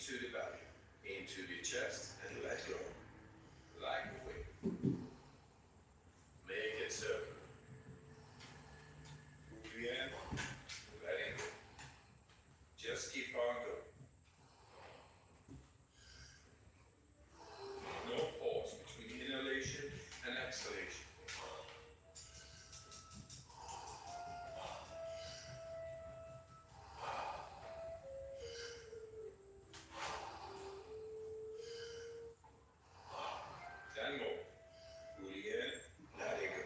into the belly, into the chest, and let go. Like a wave. Make it circular. Move in, letting go. Just keep on going. No pause between inhalation and exhalation. Ten more. Fully in, letting go.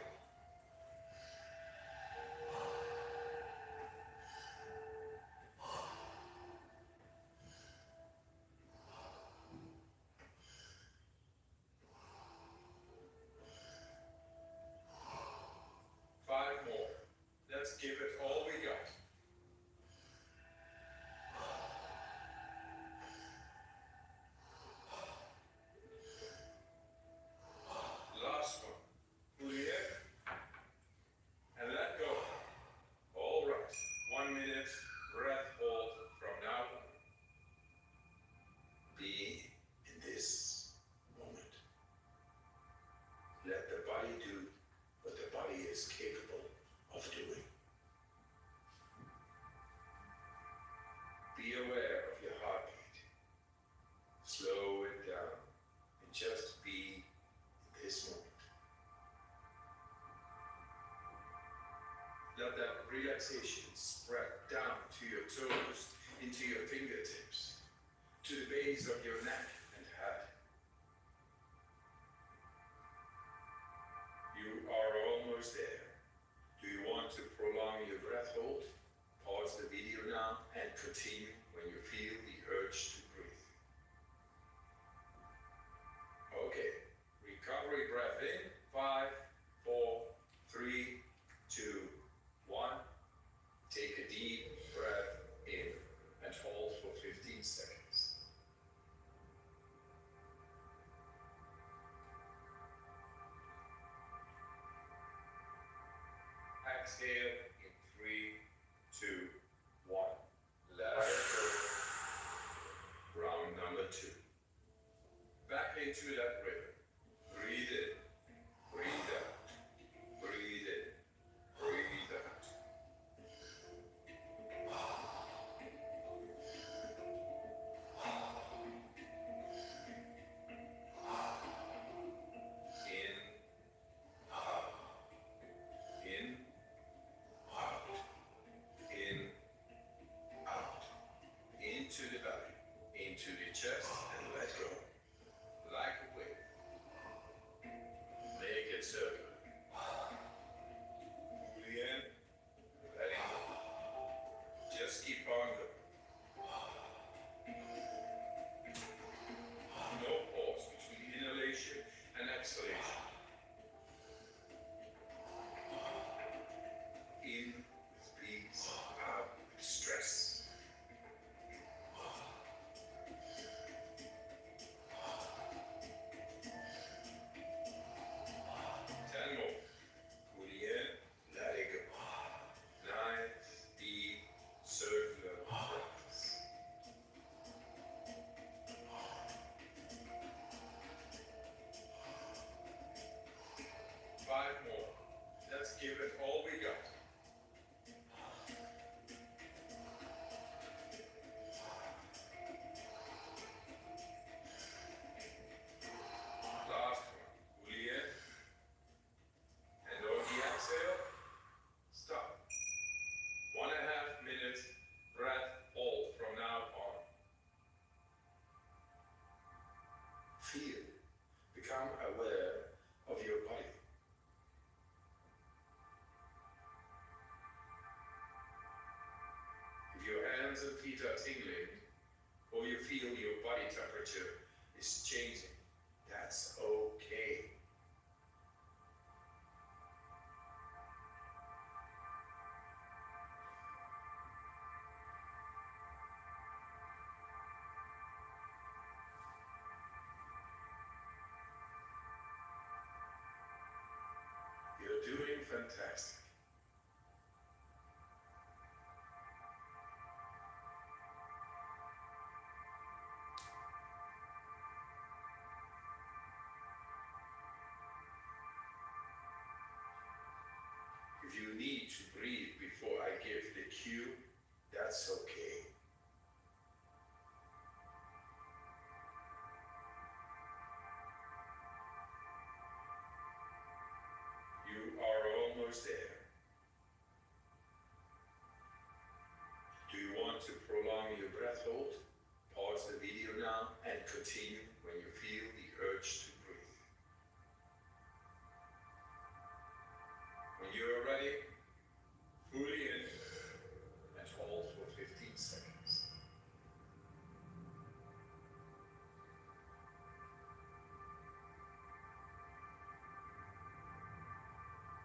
Five more. Let's give it all we got. Last one. Fully in. And let go. All right. 1 minute. Breath hold from now on. Be in this moment. Let the body do what the body is capable of doing. Be aware of your heartbeat. Slow it down and just be in this moment. Let that relaxation spread down to your toes, into your fingertips, to the base of your neck and head. You are almost there. Do you want to prolong your breath hold? Pause the video now and continue when you feel the urge to breathe. Okay, recovery breath in. 5, 4, 3, 2, 1. Take a deep breath in and hold for 15 seconds. Exhale in 3, 2, 1. Let it go. Round number 2. Back into that rhythm. Breathe in. Breathe out. Breathe in. Breathe out. In, out. In, out. In, out. Into the belly. Into the chest and let go. Like a wave. Make it circular. Fully in, letting go. Just keep on going. No pause between inhalation and exhalation. In with peace, out with stress. Ten more. Fully in, letting go. Nice, deep, circular breaths. 5 more. Let's give it all we got. Last one. Fully in. And on the exhale, stop. 1.5 minutes, breath hold from now on. Feel, become aware of your body. If your hands and feet are tingling, or you feel your body temperature is changing, that's okay. You're doing fantastic. If you need to breathe before I give the cue, that's okay. You are almost there. Do you want to prolong your breath hold? Pause the video now and continue when you feel the urge to breathe. When you are ready, fully in and hold for 15 seconds.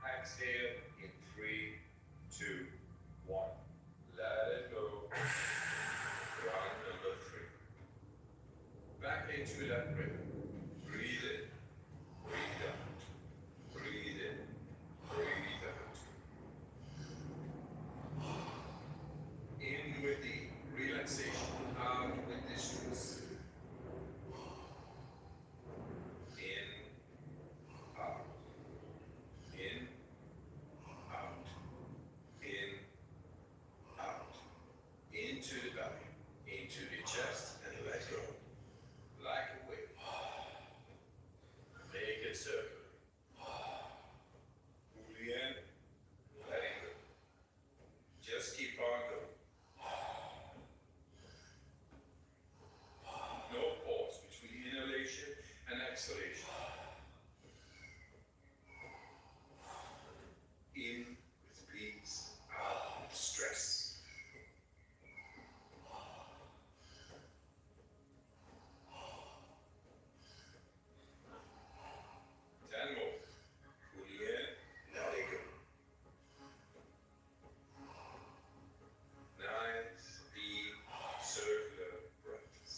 Exhale in 3, 2, 1. Let it go. Round number 3. Back into that rhythm. Breathe in, breathe out. Breathe in, breathe out. In with the relaxation, out with the stress. In, out. In, out. In, out. Into the belly, into the chest, and let go. Like a wave. Make it circular. Fully in, letting go. Just keep on going. No pause between inhalation and exhalation. In with peace, out with stress. Ten more. Fully in, letting go. Nice, deep, circular breaths.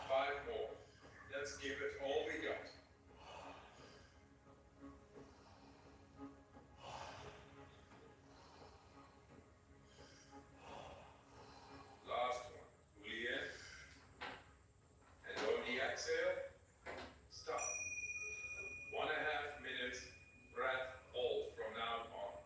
5 more. Let's give it all we got. Last one. Fully in. And on the exhale, stop. 1.5 minutes, breath hold from now on.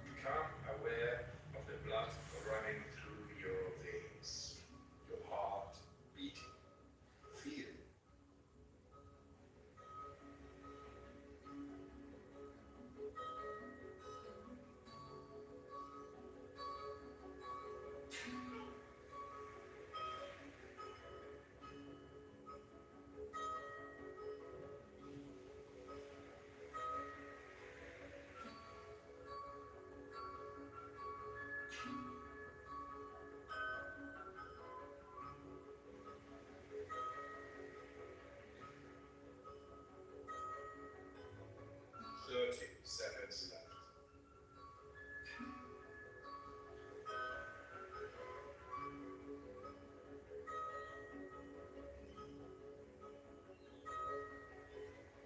Become aware of the blood running through your veins, your heart beating. Feel. Seconds left.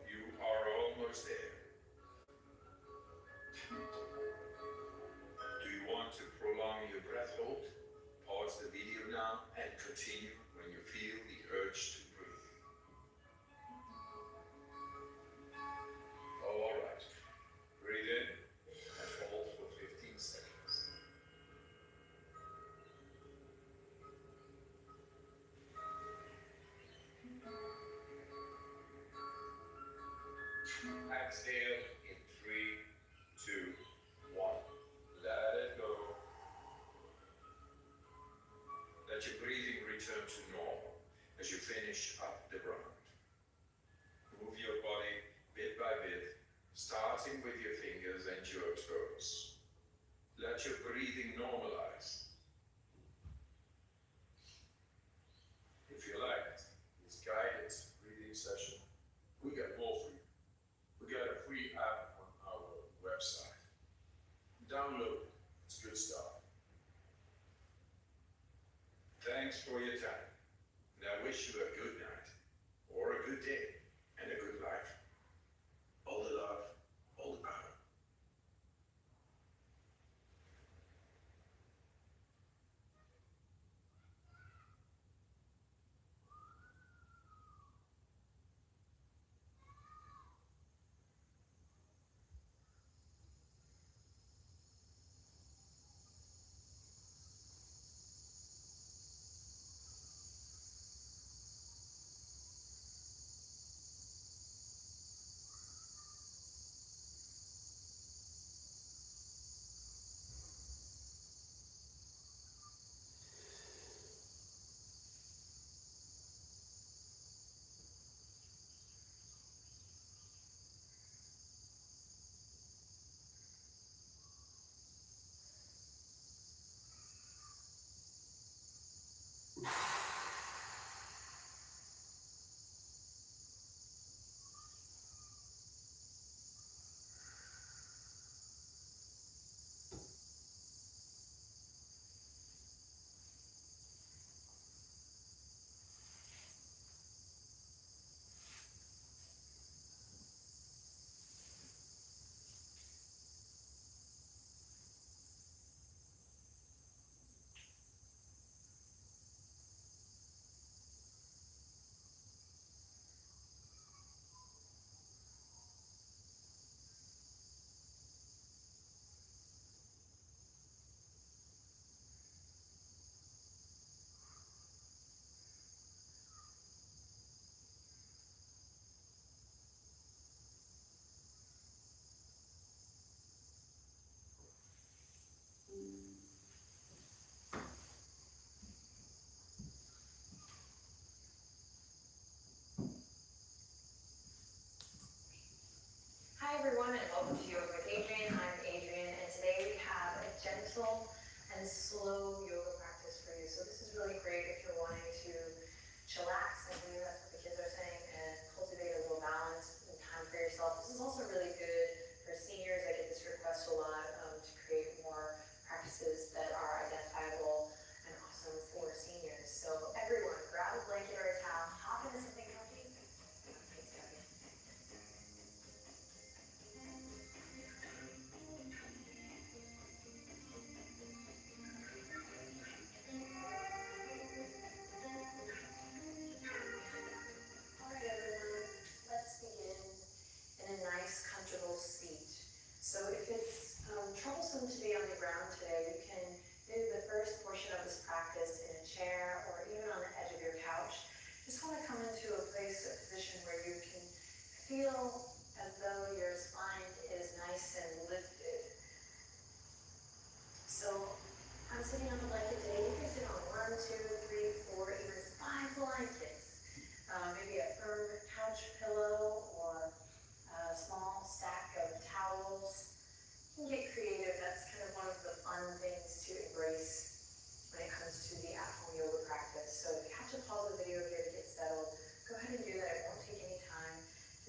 You are almost there. Do you want to prolong your breath hold? Pause the video now and continue when you feel the urge to breathe. All right. Breathe in and hold for 15 seconds. Exhale in 3, 2, 1. Let it go. Let your breathing return to normal as you finish up the round. Move your body bit by bit, starting with your fingers and your toes. Let your breathing normalize. If you like this guided breathing session, we got more for you. We got a free app on our website. Download it. It's good stuff. Thanks for your time. And I wish you a good night, or a good day, and a good life. All the love, all the power.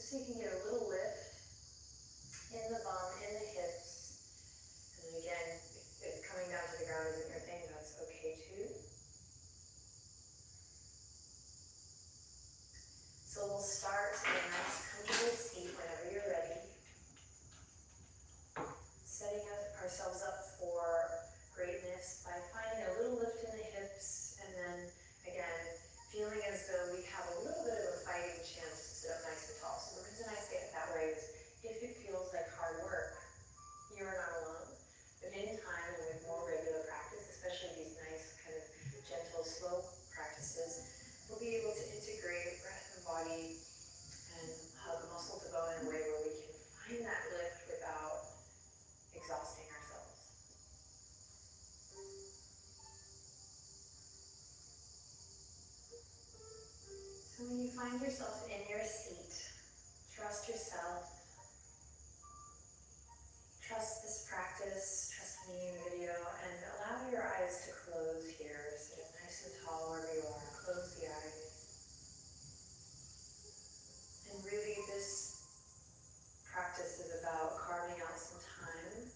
Just so you can get a little lift in the bum, in the hips. And then again, if coming down to the ground isn't your thing, that's okay too. So we'll start in a nice comfortable seat whenever you're ready. Setting ourselves up for greatness by finding a little lift in the hips, and then again, feeling as though we have a little bit of a fighting chance to sit up nice and tall. So the reason I say it that way is if it feels like hard work, you're not alone. But in time and with more regular practice, especially these nice kind of gentle, slow practices, we'll be able to integrate breath and body and hug muscle to bone in a way where we can find that lift without exhausting ourselves. So when you find yourself in your seat, trust yourself, trust this practice, trust me in the video, and allow your eyes to close here. Sit up nice and tall wherever you are. Close the eyes. And really this practice is about carving out some time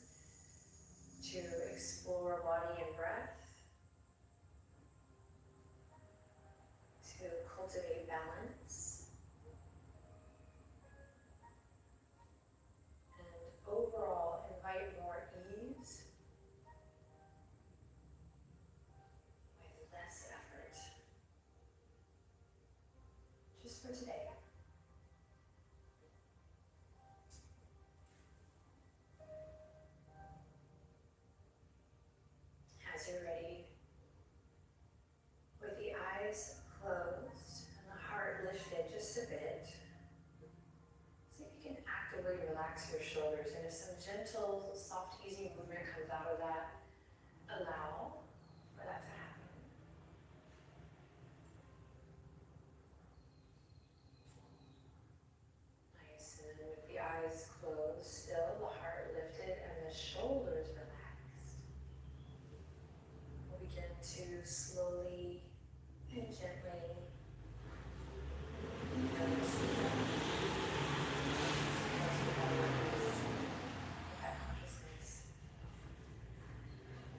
to explore body and breath, to cultivate balance, and overall invite more ease with less effort. Just for today. As you're ready, with the eyes closed and the heart lifted just a bit, see if you can actively relax your shoulders, and if some gentle, soft, easy movement comes out of that, allow for that to happen. Nice, and then with the eyes closed still, the heart lifted, and the shoulders relaxed. We'll begin to slowly and gently notice the breath. That consciousness.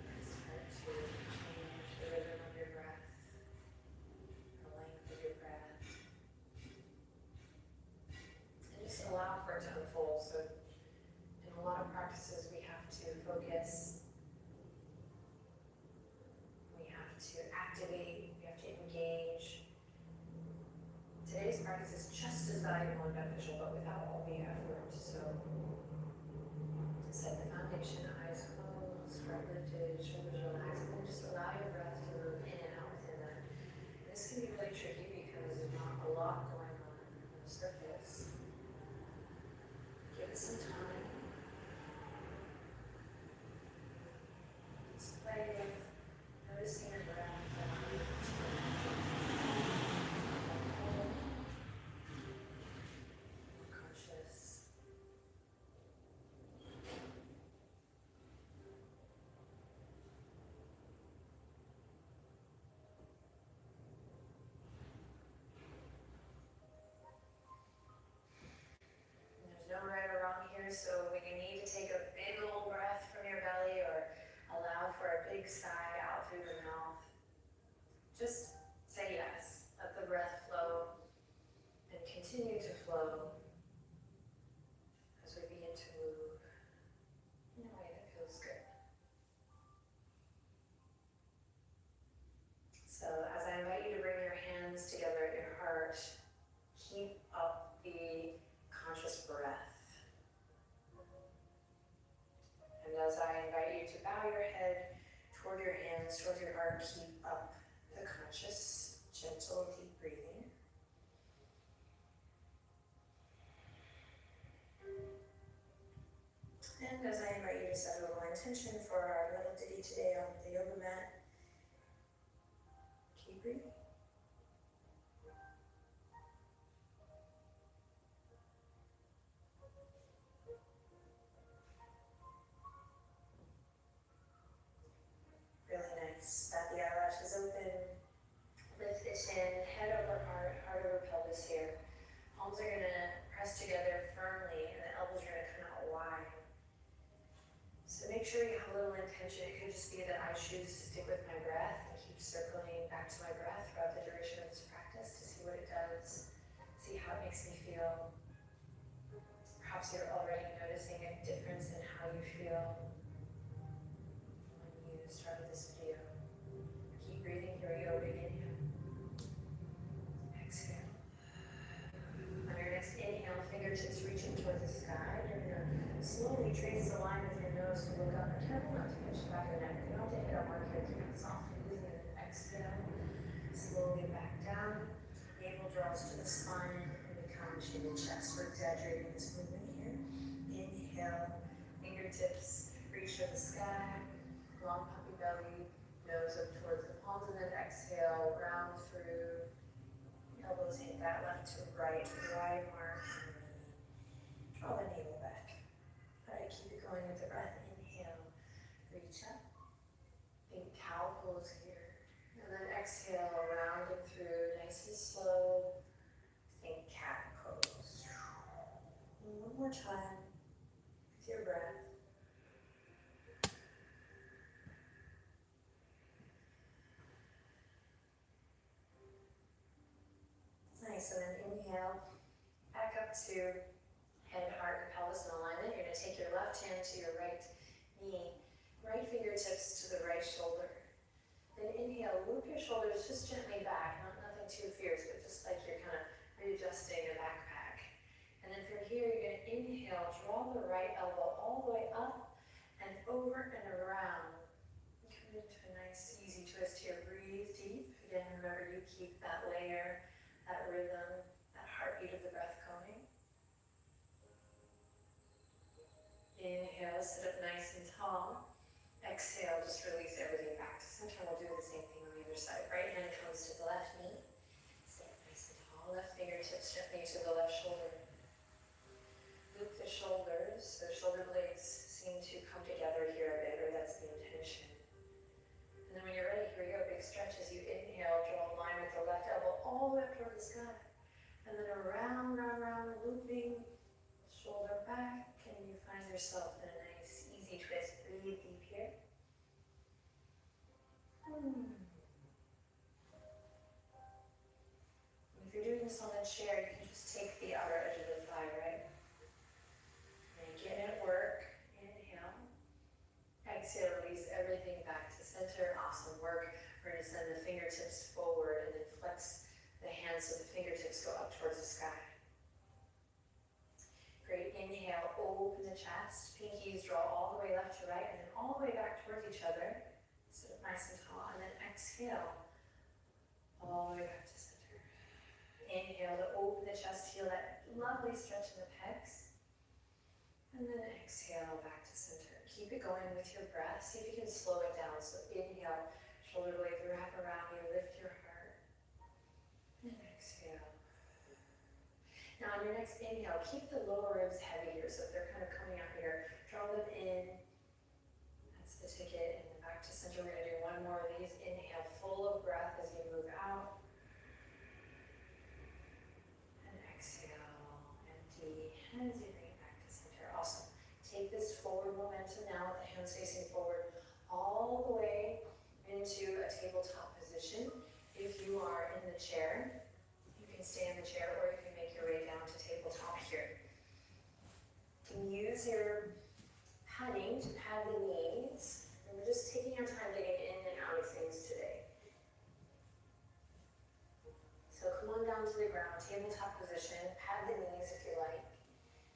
And start to change the rhythm of your breath, the length of your breath. And just allow for it to unfold. So in a lot of practices we have to focus, we have to activate, we have to engage. Today's practice is just as valuable and beneficial, but without all the effort. So set the foundation, eyes closed, heart lifted, shoulders relaxed, and then just allow your breath to move in and out within that. And this can be really tricky because there's not a lot going on the surface. Give it some time. Just play with noticing your breath. Conscious. There's no right or wrong here, so when you need to take a big old breath from your belly or allow for a big sigh out through the mouth, just say yes. Let the breath flow and continue to flow as we begin to move in a way that feels good. So as I invite you to bring your hands together at your heart, keep up the conscious breath. And as I invite you to bow your head toward your hands, toward your heart, keep up the conscious, gentle, deep breathing. And as I invite you to set a little intention for our little ditty today on the yoga mat, keep breathing. Really nice. Bat the eyelashes open. Lift the chin, head over heart, heart over pelvis here. Palms are going to press together firmly, and the elbows are going to come out wide. So make sure you have a little intention. It could just be that I choose to stick with my breath and keep circling back to my breath throughout the duration of this practice to see what it does, see how it makes me feel. Perhaps you're already noticing a difference in how you feel when you started this video. Keep breathing. Here we go. Big inhale. Exhale. On your next inhale, fingertips reaching towards the sky. You're going to slowly trace the line with your nose to look up. Be careful not to pinch the back of the neck. You don't have to hit a mark here. Keep it soft and easy. And then exhale. Slowly back down. Navel draws to the spine and we come to the chest. We're exaggerating this movement here. Inhale. Fingertips reach for the sky. Long puppy belly. Nose up towards the palms. And then exhale. Round through. Elbows hit that left to right, wide mark. Draw the navel back. Try to keep it going with the breath. Inhale, reach up. Big cow pose here. And then exhale, rounding through, nice and slow. Think cat pose. And one more time with your breath. Nice, and then inhale, back up to head, heart, and pelvis in alignment. You're going to take your left hand to your right knee, right fingertips to the right shoulder. Then inhale, loop your shoulders just gently back, nothing too fierce, but just like you're kind of readjusting a backpack. And then from here, you're going to inhale, draw the right elbow all the way up and over and around. Come into a nice, easy twist here. Breathe deep. Again, remember you keep that layer, that rhythm, that heartbeat of the breath going. Inhale, sit up nice and tall. Exhale, just release everything back to center. We'll do the same thing on the other side. Right hand comes to the left knee. Sit up nice and tall. Left fingertips gently to the left shoulder. Loop the shoulders. The shoulder blades seem to come together here a bit, or that's the intention. And then when you're ready, here we go. Big stretch as you inhale. Draw a line with the left elbow all the way up toward the sky. And then around, round, looping. Shoulder back. And you find yourself in a nice, easy twist. Breathe deep here. If you're doing this on the chair, you can just take the outer edge of the thigh, right? Make it at work. Inhale. Exhale, release everything back to center. Awesome work. We're going to send the fingertips forward and then flex the hands so the fingertips go up towards the sky. Great. Inhale, open the chest. Pinkies draw all the way left to right and then all the way back towards each other. Sit up nice and tall. And then exhale, all the way back to center. Inhale to open the chest. Feel that lovely stretch in the pecs. And then exhale back to center. Keep it going with your breath. See if you can slow it down. So inhale, shoulder blades wrap around you, lift your heart. And exhale. Now on your next inhale, keep the lower ribs heavy here. So if they're kind of coming out here, draw them in. That's the ticket. And then back to center. We're going to do one more of these. Inhale, full of breath as you move out. And exhale, empty. As you bring it back to center. Awesome. Take this forward momentum now with the hands facing forward all the way into a tabletop position. If you are in the chair, you can stay in the chair or you can make your way down to tabletop here. You can use your padding to pad the knees. And we're just taking our time getting in and out of things today. So come on down to the ground, tabletop position, pad the knees if you like.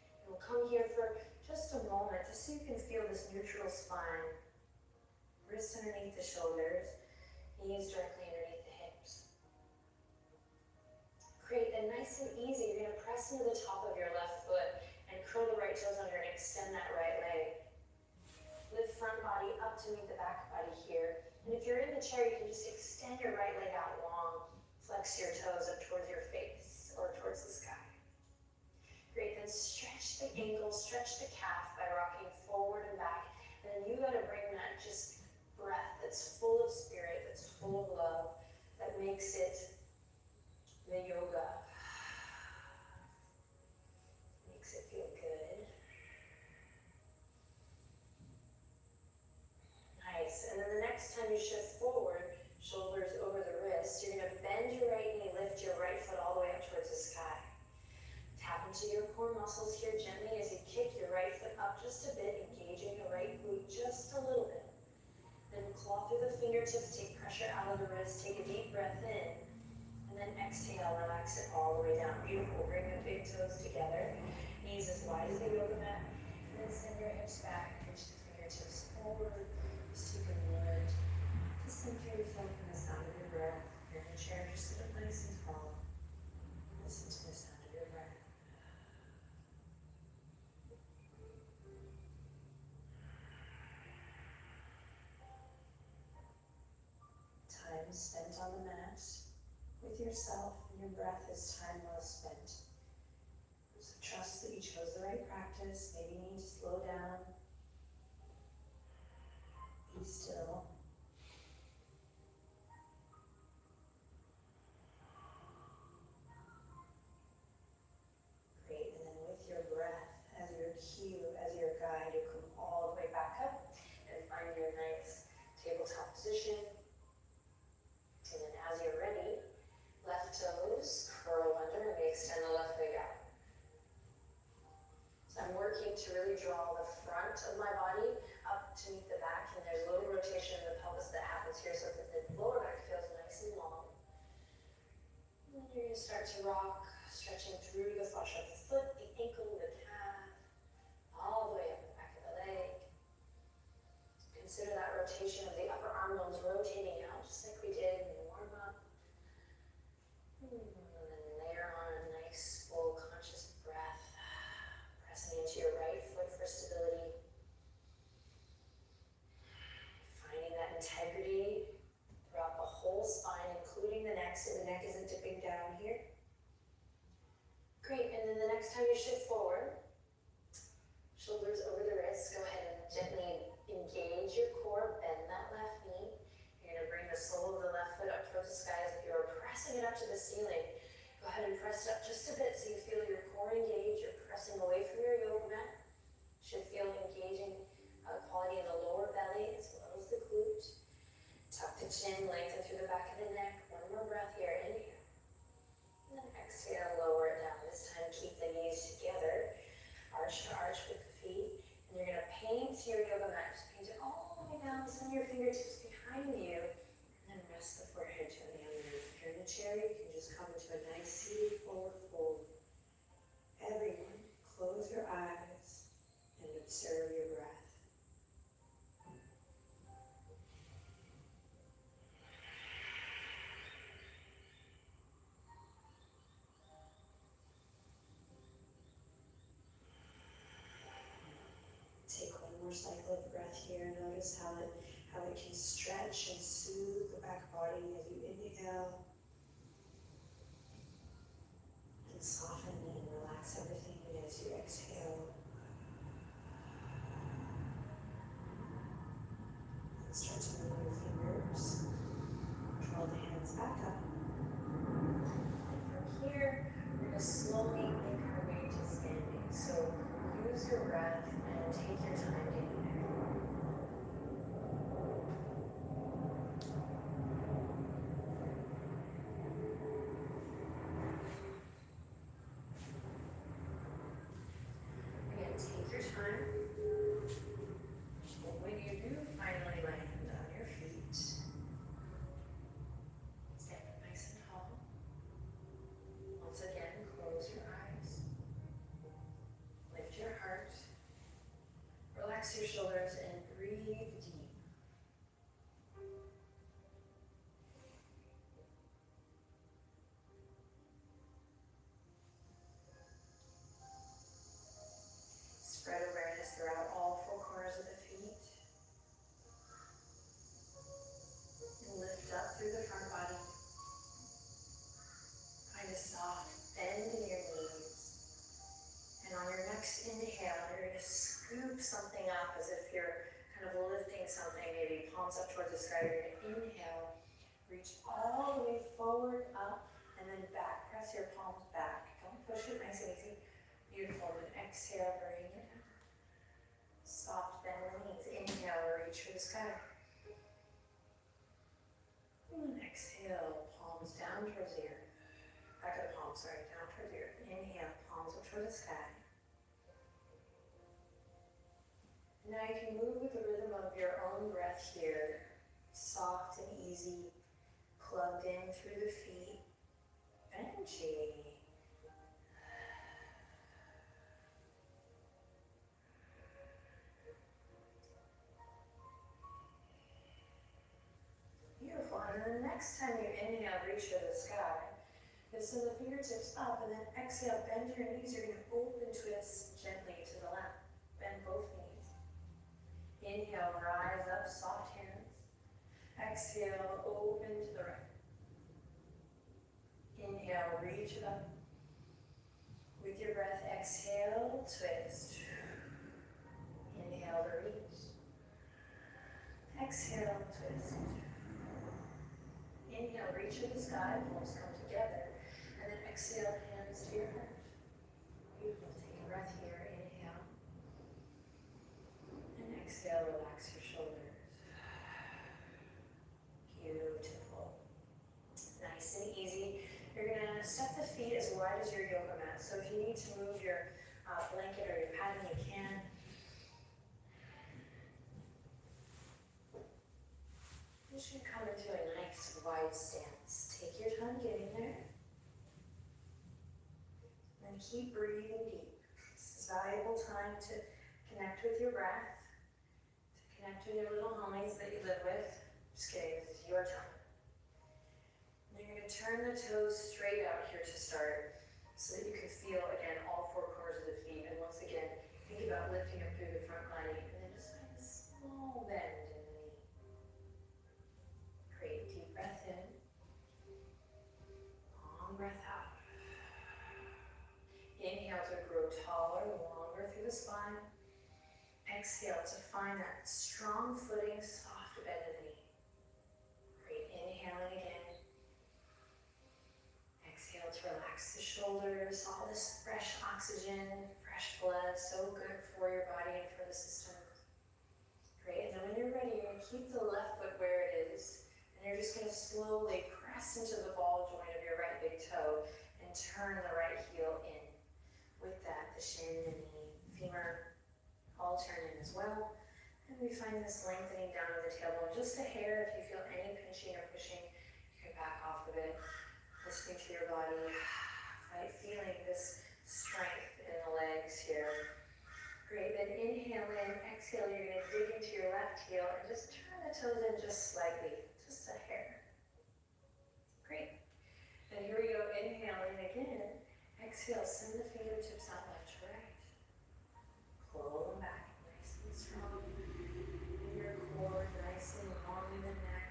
And we'll come here for just a moment, just so you can feel this neutral spine. Wrists underneath the shoulders, knees directly underneath the hips. Great, and nice and easy, you're going to press into the top of your left foot and curl the right toes under and extend that right leg. Lift front body up to meet the back body here. And if you're in the chair, you can just extend your right leg out long, flex your toes up towards your face or towards the sky. Great, then stretch the ankle, stretch the calf by rocking forward and back. And then you got to bring that just breath that's full of spirit, that's full of love, that makes it the yoga. you shift forward, shoulders over the wrists, you're going to bend your right knee, lift your right foot all the way up towards the sky. Tap into your core muscles here gently as you kick your right foot up just a bit, engaging the right glute just a little bit. Then claw through the fingertips, take pressure out of the wrist, take a deep breath in, and then exhale, relax it all the way down. Beautiful, bring the big toes together, knees as wide as the yoga mat, and then send your hips back, reach the fingertips forward, just take a moment to center yourself in the sound of your breath. If you're in a chair, just sit up nice and tall. Listen to the sound of your breath. Time spent on the mat with yourself and your breath is time well spent. So trust that you chose the right practice. Maybe you need to slow down. Be still. Great, and then with your breath as your cue, as your guide, you come all the way back up and find your nice tabletop position. And then as you're ready, left toes curl under and we extend the left leg out. So I'm working to really draw the front of my body up to meet the back, and there's a little rotation in the pelvis that happens here so that the lower back feels nice and long. And then you're going to start to rock, stretching through the fascia of the foot, the ankle, the calf, all the way up the back of the leg. Consider that rotation of the upper arm bones rotating out just like we did in the warm up. And then layer on a nice full conscious breath, pressing into your right foot for stability. Finding that integrity throughout the whole spine, including the neck, so the neck isn't dipping down here. Great, and then the next time you shift forward, shoulders over the wrists, go ahead and gently engage your core, bend that left knee. You're going to bring the sole of the left foot up towards the sky as if you were pressing it up to the ceiling. Go ahead and press it up just a bit so you feel your core engage. You're pressing away from your yoga mat. Should feel engaging quality in the lower belly as well as the glute. Tuck the chin, lengthen through the back of the neck. One more breath here, inhale. And then exhale, lower it down. This time keep the knees together. Arch to arch with the feet. And you're going to paint your yoga mat. Just paint it all the way down. Send your fingertips behind you. And then rest the forehead gently underneath. If you're in a chair, you can just come into a nice seated forward fold. Everyone, close your eyes and observe your breath. Take one more cycle of breath here. Notice how it can stretch and soothe the back body as you inhale. And soften and relax everything as you exhale. And start to move your fingers. Draw the hands back up. And from here, we're going to slowly make our way to standing. So use your breath and take your time getting there. Again, take your time. And when you do finally land on your feet, stand up nice and tall. Once again, close your eyes. Lift your heart. Relax your shoulders and breathe deep. Spread awareness throughout all four corners of the feet. And lift up through the front body. Find a soft bend in your knees. And on your next inhale, you're going to scoop something up as if you're kind of lifting something, maybe palms up towards the sky. You're going to inhale, reach all the way forward, up, and then back. Press your palms back. Don't push it, nice and easy. Beautiful. And exhale, bring it up. Soft bend in the knees. Inhale, reach for the sky. down towards the earth. Back of the palms, sorry, down towards the earth. Inhale, palms up towards the sky. Now you can move with the rhythm of your own breath here. Soft and easy, plugged in through the feet. Benji. Beautiful. And then the next time you inhale, reach for the sky. Send the fingertips up and then exhale, bend your knees. You're going to open twist gently to the left. Bend both knees. Inhale, rise up, soft hands. Exhale, open to the right. Inhale, reach it up. With your breath, exhale, twist. Inhale to reach. Exhale, twist. Inhale, reach to the sky, palms come together. And then exhale, hands to your heart. Beautiful. Take a breath here. Inhale. And exhale, relax your shoulders. Beautiful. Nice and easy. You're going to step the feet as wide as your yoga mat. So if you need to move your blanket or your padding, you can. You should come into a nice wide stance. Take your time getting there. And keep breathing deep. This is valuable time to connect with your breath, to connect with your little homies that you live with. Just kidding, this is your time. And you're going to turn the toes straight out here to start so that you can feel, again, all four corners of the feet. And once again, think about lifting up through the front body and then just find a small bend in the knee. Great, deep breath in. Long breath out. Inhale to grow taller, longer through the spine. Exhale to find that strong footing, soft bend in the knee. Great, inhaling again. Exhale to relax the shoulders, all this fresh oxygen, fresh blood, so good for your body and for the system. Great, and then when you're ready, you're going to keep the left foot where it is, and you're just going to slowly press into the ball joint of your right big toe and turn the right heel in. With that, the shin and the femur all turn in as well. And we find this lengthening down of the tailbone just a hair. If you feel any pinching or pushing, you can back off of it. Listening to your body, right? Feeling this strength in the legs here. Great, then inhale in, exhale, you're going to dig into your left heel and just turn the toes in just slightly, just a hair. Great. And here we go, inhale in again. Exhale, send the fingertips out left to right. Pull them back, nice and strong. In your core, nice and long in the neck.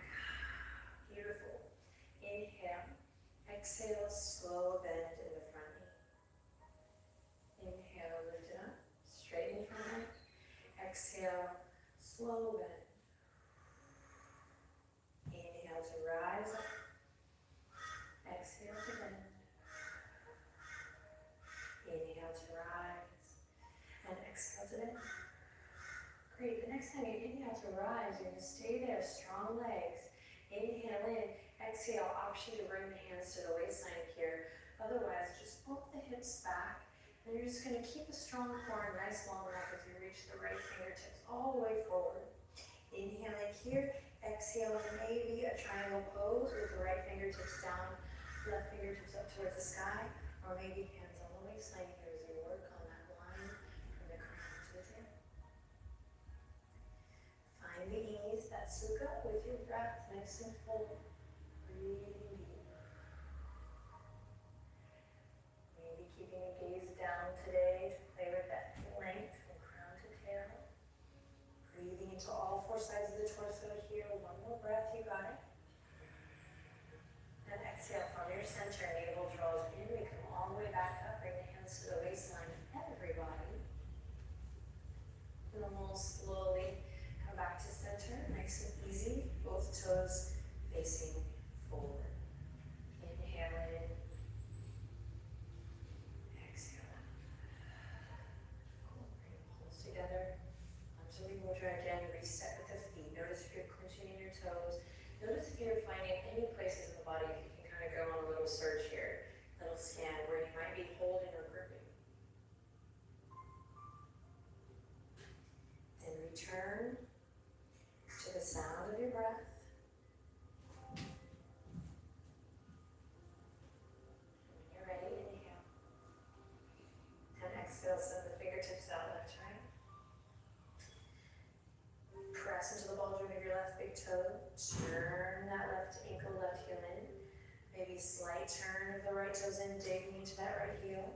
Beautiful. Inhale. Exhale, slow bend in the front knee. Inhale, lift it up, straighten the front leg. Exhale, slow bend. Inhale to rise up. Exhale to bend. Inhale to rise. And exhale to bend. Great, the next time you inhale to rise, you're going to stay there, strong legs. Inhale in. Exhale, option to bring the hands to the waistline here. Otherwise, just pull the hips back. And you're just going to keep a strong core, nice long neck as you reach the right fingertips all the way forward. Inhaling here. Exhale as maybe a triangle pose with the right fingertips down, left fingertips up towards the sky. Or maybe hands on the waistline here as you work on that line from the crown to the tail. Find the ease, that sukha with your breath, nice and full. Breathing deep. Maybe keeping a gaze down today to play with that length from crown to tail. Breathing into all four sides of the torso here. One more breath, you got it. And exhale from your center, navel draws in. We come all the way back up, bring the hands to the waistline of everybody. And then we'll slowly come back to center, nice and easy. Both toes facing forward. Inhale in. Exhale out. Cool. Bring the palms together. Anjali Mudra again. Reset with the feet. Notice if you're clenching in your toes. Notice if you're finding any places in the body you can kind of go on a maybe slight turn of the right toes in, digging into that right heel.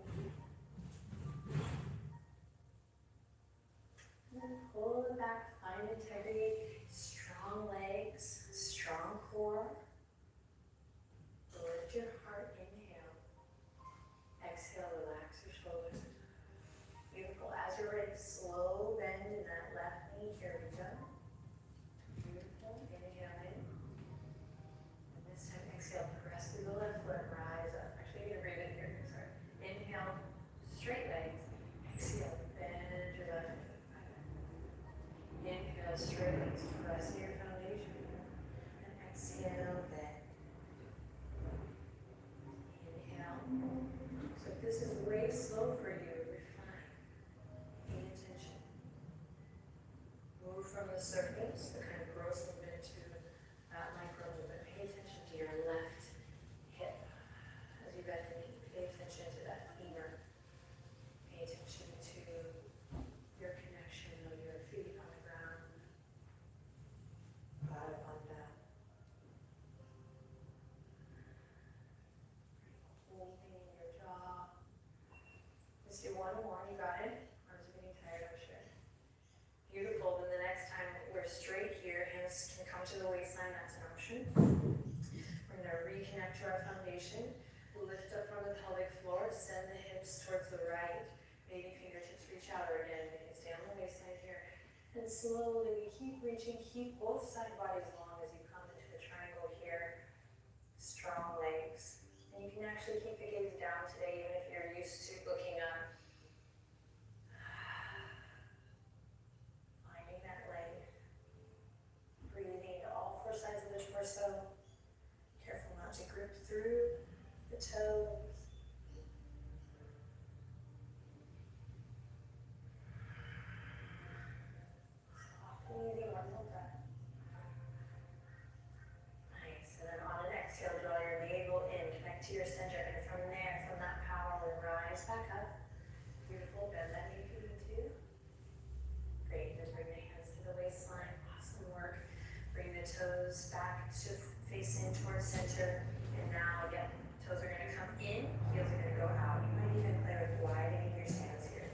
And then pull it back, find integrity, strong legs, strong core. Lift your heart, inhale. Exhale, relax your shoulders. Beautiful. As you're ready, slow bend in that left knee. Here we go. Beautiful. Inhale in. And this time, exhale, progress through the left foot, rise up. Actually, you're going to breathe in here. Sorry. Inhale, straight legs. Exhale, bend your left foot. Inhale, straight legs. Press your foundation. And exhale, bend. Inhale. So if this is way slow for you, refine. Pay attention. Move from the surface, the kind of gross movement, to that micro movement. Pay attention to your left hip as you bend the knee. Pay attention to that femur. Pay attention to your connection of your feet on the ground. Pada Bandha. Holding in your jaw. Let's do one more. You got it? Arms are getting tired, I'm sure. Beautiful. Then the next time we're straight here, hands can come to the waistline. That's an option. We're going to reconnect to our foundation. Lift up from the pelvic floor. Send the hips towards the right. Maybe fingertips reach out, or again, they can stay on the waistline here. And slowly we keep reaching. Keep both side bodies long as you come into a triangle here. Strong legs. And you can actually keep the gaze down today, even if you're used to looking up. Finding that leg. Breathing to all four sides of the torso. Careful not to grip through the toes. Softly easy, one more breath. Nice. And then on an exhale, draw your navel in, connect to your center, and from there, from that power, we'll rise back up. Beautiful. Bend that knee if you need to. Great. Then bring the hands to the waistline. Awesome work. Bring the toes back to face in towards center. And now, again, toes are going to come in, heels are going to go out. You might even play with widening your stance here.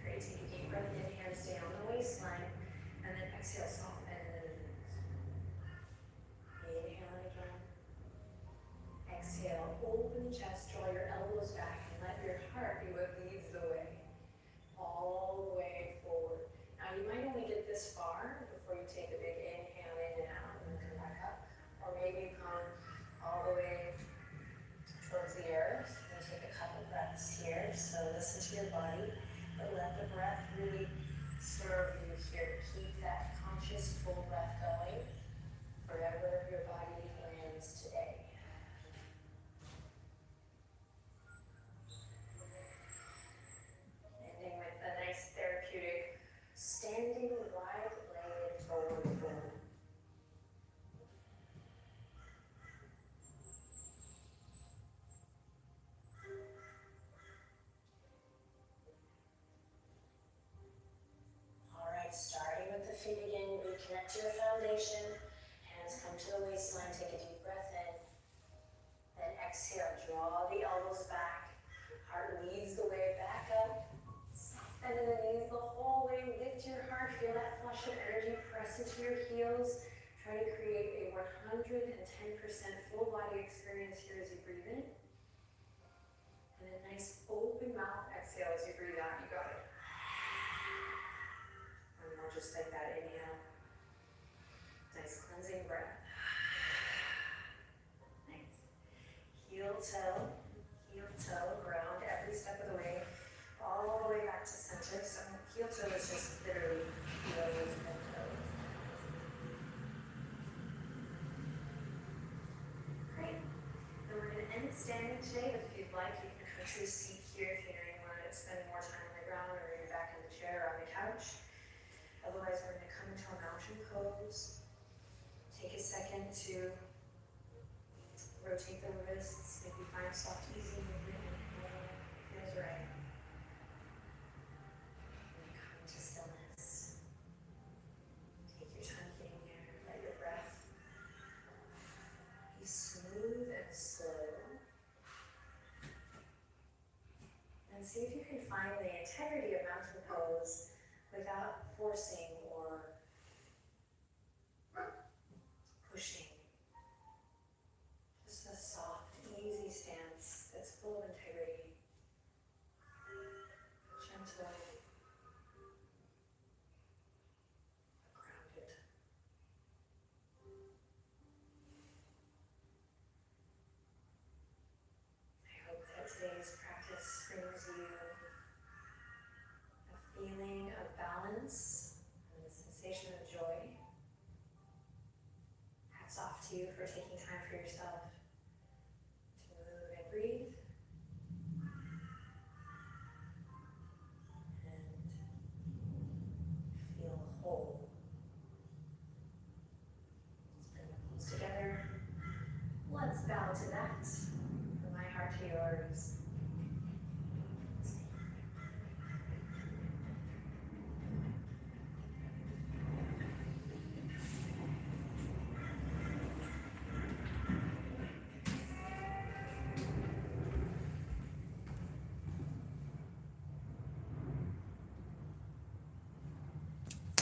Great. Take a deep breath in, hands stay on the waistline. And then exhale, soft bend in the knees. Inhale again. Exhale, open the chest, draw your elbows back, and let your heart be what leads the way. All the way forward. Now you might only get this far before you take a big inhale in and out, and then come back up. Or maybe you come all the way towards the earth. And take a couple breaths here. So listen to your body, but let the breath really serve you here. Keep that conscious full breath going wherever your body lands today. Ending with a nice therapeutic standing wide-legged forward fold. Alright, starting with the feet again, reconnect to your foundation. Hands come to the waistline, take a deep breath in. Then exhale, draw the elbows back. Heart leads the way back up. Soften the knees the whole way, lift your heart, feel that flush of energy, press into your heels. Try to create a 110% full body experience here as you breathe in. And a nice open mouth exhale as you breathe out. You got it. And more just like that, inhale. Nice cleansing breath. Nice. Heel toe, ground every step of the way, all the way back to center. So heel toe is just literally heels and toes. Great. Then we're going to end standing today, but if you'd like, you can come to a seat here if you know you want to spend more time on the ground, or you're back in the chair or on the couch. Otherwise, we're going to come into a mountain pose. Take a second to rotate the wrists, maybe find a soft, easy movement when it feels right. And come to stillness. Take your time getting there. Let your breath be And see if you can find the integrity of mountain pose without forcing or pushing. Just a soft, easy stance that's full of integrity. Gentle, grounded. I hope that today's practice brings you a feeling of balance and a sensation of joy. Hats off to you for taking time for yourself to move and breathe. And feel whole. Let's bring the palms together. Let's bow to that. From my heart to yours.